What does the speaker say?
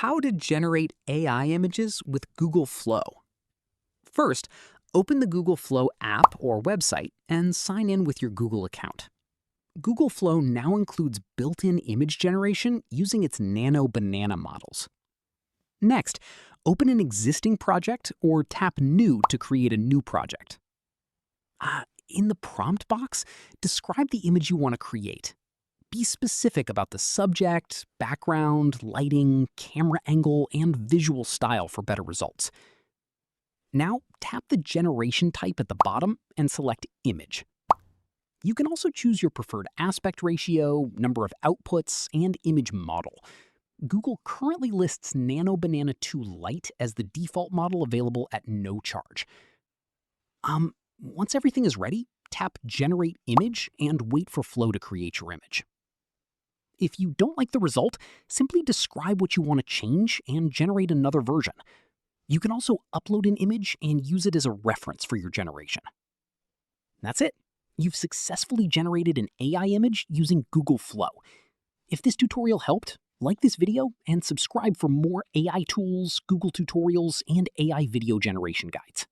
how to generate AI images with Google Flow. First, open the Google Flow app or website and sign in with your Google account. Google Flow now includes built-in image generation using its Nano Banana models. Next, open an existing project or tap New to create a new project. In the prompt box, describe the image you want to create. Be specific about the subject, background, lighting, camera angle, and visual style for better results. Now, tap the generation type at the bottom and select Image. You can also choose your preferred aspect ratio, number of outputs, and image model. Google currently lists Nano Banana 2 Lite as the default model available at no charge. Once everything is ready, tap Generate Image and wait for Flow to create your image. If you don't like the result, simply describe what you want to change and generate another version. You can also upload an image and use it as a reference for your generation. That's it. You've successfully generated an AI image using Google Flow. If this tutorial helped, like this video and subscribe for more AI tools, Google tutorials, and AI video generation guides.